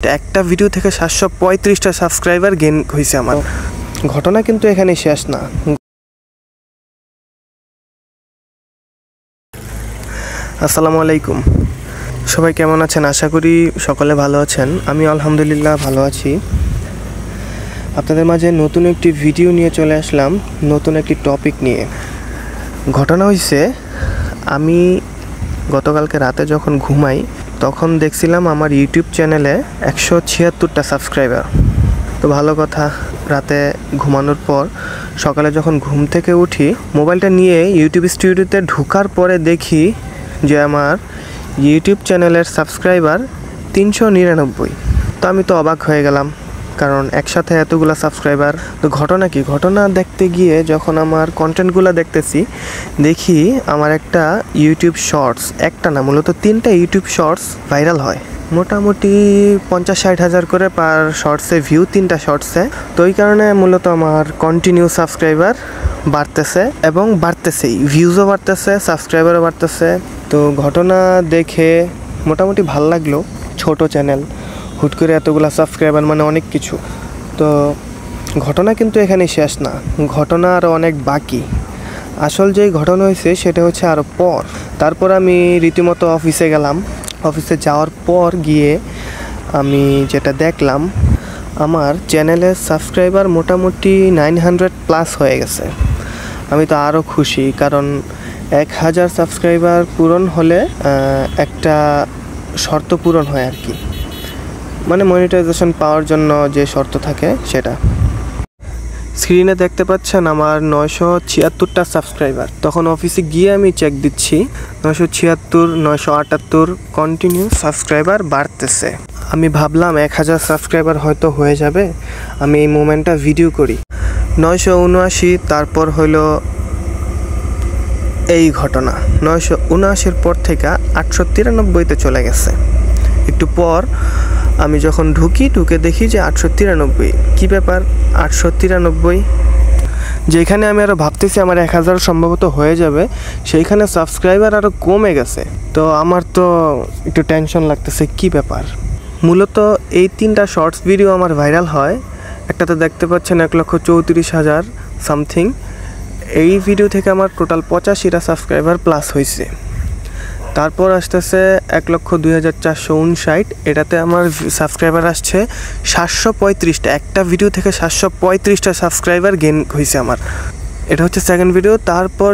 একটা ভিডিও থেকে 735টা subscriber gain হয়েছে আমার। ঘটনা কিন্তু এখানে শেষ না। আসসালামু আলাইকুম, সবাই কেমন আছেন? আশা করি সকলে ভালো আছেন। আমি আলহামদুলিল্লাহ ভালো আছি। আপনাদের মাঝে নতুন একটি ভিডিও নিয়ে চলে আসলাম, নতুন একটি টপিক নিয়ে। ঘটনা হয়েছে, আমি গতকালকে রাতে যখন ঘুমাই তখন দেখছিলাম আমার ইউটিউব চ্যানেলে 176টা সাবস্ক্রাইবার। তো ভালো কথা, রাতে ঘুমানোর পর সকালে যখন ঘুম থেকে উঠি মোবাইলটা নিয়ে ইউটিউব স্টুডিওতে ঢোকার পরে দেখি যে আমার ইউটিউব চ্যানেলের সাবস্ক্রাইবার 399। তো আমি তো অবাক হয়ে গেলাম, কারণ একসাথে এতগুলো সাবস্ক্রাইবার। তো ঘটনা কি? ঘটনা দেখতে গিয়ে যখন আমার কন্টেন্টগুলো দেখতেছি দেখি আমার একটা ইউটিউব শর্টস, একটা না মূলত 3টা ইউটিউব শর্টস ভাইরাল হয়। মোটামুটি 50-60 হাজার করে পার শর্টসে ভিউ, 3টা শর্টসে। তো এই কারণে মূলত আমার কন্টিনিউ সাবস্ক্রাইবার বাড়তেছে এবং বাড়তেছেই, ভিউজও বাড়তেছে, সাবস্ক্রাইবারও বাড়তেছে। তো ঘটনা দেখে মোটামুটি ভাল লাগলো। ছোট চ্যানেল, হুট করে এতগুলো সাবস্ক্রাইবার মানে অনেক কিছু। তো ঘটনা কিন্তু এখানে শেষ না, ঘটনা আরও অনেক বাকি। আসল যেই ঘটনা হয়েছে সেটা হচ্ছে আরও পর। তারপর আমি রীতিমতো অফিসে গেলাম। অফিসে যাওয়ার পর গিয়ে আমি যেটা দেখলাম, আমার চ্যানেলের সাবস্ক্রাইবার মোটামুটি 900+ হয়ে গেছে। আমি তো আরও খুশি, কারণ 1000 সাবস্ক্রাইবার পূরণ হলে একটা শর্ত পূরণ হয় আর কি, মানে মনিটাইজেশন পাওয়ার জন্য যে শর্ত থাকে সেটা। স্ক্রিনে দেখতে পাচ্ছেন আমার 976টা সাবস্ক্রাইবার। তখন অফিসে গিয়ে আমি চেক দিচ্ছি, 976, 978 কন্টিনিউ সাবস্ক্রাইবার বাড়তেছে। আমি ভাবলাম 1000 সাবস্ক্রাইবার হয়তো হয়ে যাবে, আমি এই মোমেন্টটা ভিডিও করি। 979, তারপর হলো এই ঘটনা। 979-এর পর থেকে 893-তে চলে গেছে। একটু পর আমি যখন ঢুকে দেখি যে 893। কী ব্যাপার 893? যেখানে আমি আরও ভাবতেছি আমার 1000 সম্ভবত হয়ে যাবে, সেইখানে সাবস্ক্রাইবার আরও কমে গেছে। তো আমার তো একটু টেনশন লাগতেছে, কি ব্যাপার। মূলত এই 3টা শর্টস ভিডিও আমার ভাইরাল হয়। একটাতে দেখতে পাচ্ছেন 1,34,000 সামথিং। এই ভিডিও থেকে আমার টোটাল 85টা সাবস্ক্রাইবার প্লাস হয়েছে। তারপর আসতেছে 1,02,459, এটাতে আমার সাবস্ক্রাইবার আসছে 735টা। একটা ভিডিও থেকে 735টা সাবস্ক্রাইবার গেইন হয়েছে আমার। এটা হচ্ছে সেকেন্ড ভিডিও। তারপর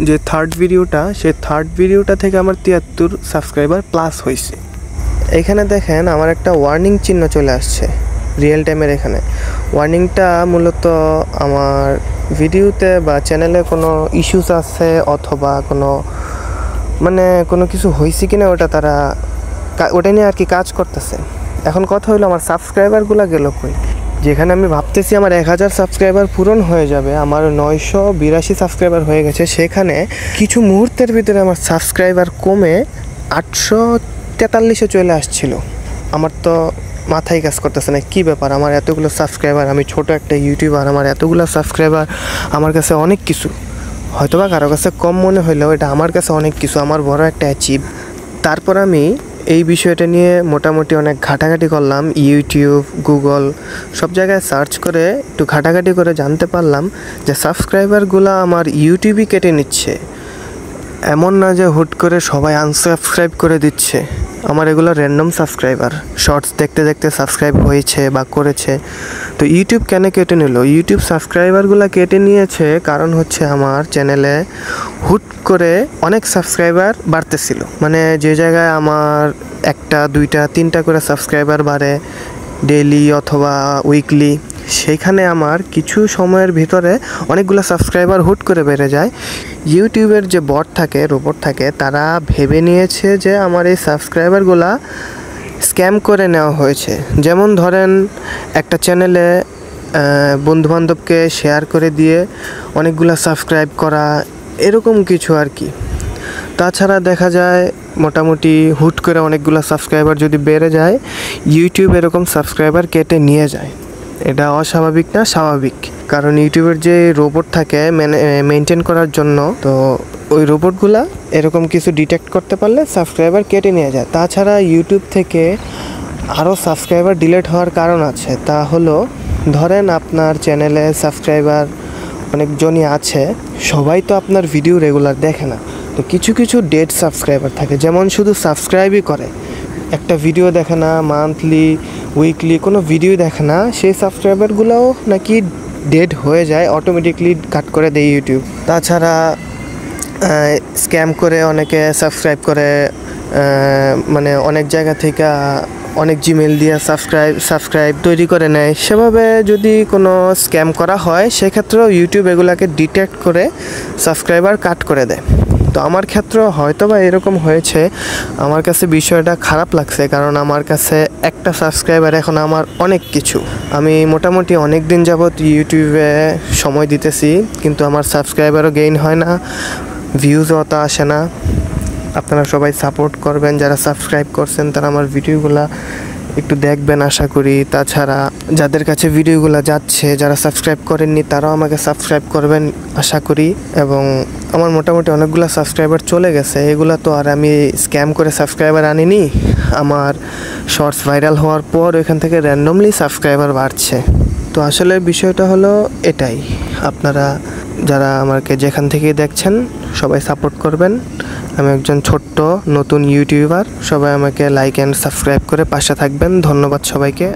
যে থার্ড ভিডিওটা, সেই থার্ড ভিডিওটা থেকে আমার 73 সাবস্ক্রাইবার প্লাস হয়েছে। এখানে দেখেন আমার একটা ওয়ার্নিং চিহ্ন চলে আসছে রিয়েল টাইমের। এখানে ওয়ার্নিংটা মূলত আমার ভিডিওতে বা চ্যানেলে কোনো ইস্যুস আছে অথবা কোনো কিছু হয়েছে কিনা ওটা নিয়ে আর কি কাজ করতেছে। এখন কথা হলো আমার সাবস্ক্রাইবারগুলো গেল কই? যেখানে আমি ভাবতেছি আমার 1000 সাবস্ক্রাইবার পূরণ হয়ে যাবে, আমার 982 সাবস্ক্রাইবার হয়ে গেছে। সেখানে কিছু মুহূর্তের ভিতরে আমার সাবস্ক্রাইবার কমে 843-এ চলে আসছিল। আমার তো মাথায় কাজ করতেছে না, কী ব্যাপার। আমার এতগুলো সাবস্ক্রাইবার, আমি ছোট একটা ইউটিউবার, আমার এতগুলো সাবস্ক্রাইবার আমার কাছে অনেক কিছু। হয়তোবা কারো কাছে কম মনে হইলেও এটা আমার কাছে অনেক কিছু, আমার বড় একটা অ্যাচিভ। তারপর আমি এই বিষয়টা নিয়ে মোটামুটি অনেক ঘাটাঘাটি করলাম। ইউটিউব, গুগল সব জায়গায় সার্চ করে একটু ঘাটাঘাটি করে জানতে পারলাম যে সাবস্ক্রাইবারগুলো আমার ইউটিউবই কেটে নিচ্ছে। এমন না যে হুট করে সবাই আনসাবস্ক্রাইব করে দিচ্ছে, আমার এগুলো র্যান্ডম সাবস্ক্রাইবার। শর্টস দেখতে দেখতে সাবস্ক্রাইব হয়েছে বা করেছে। তো ইউটিউব কেন কেটে নিল? ইউটিউব সাবস্ক্রাইবারগুলো কেটে নিয়েছে কারণ হচ্ছে আমার চ্যানেলে হুট করে অনেক সাবস্ক্রাইবার বাড়তেছিল। মানে যে জায়গায় আমার 1টা, 2টা, 3টা করে সাবস্ক্রাইবার বাড়ে ডেইলি অথবা উইকলি, সেইখানে আমার কিছু সময়ের ভিতরে অনেকগুলো সাবস্ক্রাইবার হুট করে বেড়ে যায়। ইউটিউবের যে বট থাকে, রোবট থাকে, তারা ভেবে নিয়েছে যে আমার এই সাবস্ক্রাইবারগুলা স্ক্যাম করে নেওয়া হয়েছে। যেমন ধরেন একটা চ্যানেলে বন্ধুবান্ধবকে শেয়ার করে দিয়ে অনেকগুলো সাবস্ক্রাইব করা, এরকম কিছু আর কি। তাছাড়া দেখা যায় মোটামুটি হুট করে অনেকগুলো সাবস্ক্রাইবার যদি বেড়ে যায়, ইউটিউব এরকম সাবস্ক্রাইবার কেটে নিয়ে যায়। এটা অস্বাভাবিক না, স্বাভাবিক। কারণ ইউটিউবের যে রোবট থাকে মেনটেন করার জন্য, তো ওই রোবটগুলা এরকম কিছু ডিটেক্ট করতে পারলে সাবস্ক্রাইবার কেটে নিয়ে যায়। তাছাড়া ইউটিউব থেকে আরও সাবস্ক্রাইবার ডিলিট হওয়ার কারণ আছে। তা হলো, ধরেন আপনার চ্যানেলে সাবস্ক্রাইবার অনেকজনই আছে, সবাই তো আপনার ভিডিও রেগুলার দেখে না। তো কিছু কিছু ডেড সাবস্ক্রাইবার থাকে, যেমন শুধু সাবস্ক্রাইবই করে, একটা ভিডিও দেখে না, মান্থলি উইকলি কোনো ভিডিও দেখে না, সেই সাবস্ক্রাইবারগুলোও নাকি ডেড হয়ে যায়, অটোমেটিকলি কাট করে দেয় ইউটিউব। তাছাড়া স্ক্যাম করে অনেকে সাবস্ক্রাইব করে, মানে অনেক জায়গা থেকে অনেক জিমেল দিয়ে সাবস্ক্রাইব তৈরি করে নেয়। সেভাবে যদি কোনো স্ক্যাম করা হয়, সেক্ষেত্রেও ইউটিউব এগুলাকে ডিটেক্ট করে সাবস্ক্রাইবার কাট করে দেয়। তো আমার ক্ষেত্রেও হয়তো বা এরকম হয়েছে। আমার কাছে বিষয়টা খারাপ লাগছে, কারণ আমার কাছে একটা সাবস্ক্রাইবার এখন আমার অনেক কিছু। আমি মোটামুটি অনেক দিন যাবৎ ইউটিউবে সময় দিতেছি, কিন্তু আমার সাবস্ক্রাইবারও গেইন হয় না, ভিউজও অত আসে না। আপনারা সবাই সাপোর্ট করবেন, যারা সাবস্ক্রাইব করছেন তারা আমার ভিডিওগুলো একটু দেখবেন আশা করি। তাছাড়া যাদের কাছে ভিডিওগুলো যাচ্ছে, যারা সাবস্ক্রাইব করেননি, তারাও আমাকে সাবস্ক্রাইব করবেন আশা করি। এবং আমার মোটামুটি অনেকগুলো সাবস্ক্রাইবার চলে গেছে, এগুলো তো আর আমি স্ক্যাম করে সাবস্ক্রাইবার আনিনি। আমার শর্টস ভাইরাল হওয়ার পর ওইখান থেকে র্যান্ডমলি সাবস্ক্রাইবার বাড়ছে। তো আসলে বিষয়টা হলো এটাই, আপনারা যারা আমাকে যেখান থেকেই দেখছেন সবাই সাপোর্ট করবেন। আমি একজন ছোট্ট নতুন ইউটিউবার, সবাই আমাকে লাইক অ্যান্ড সাবস্ক্রাইব করে পাশে থাকবেন। ধন্যবাদ সবাইকে।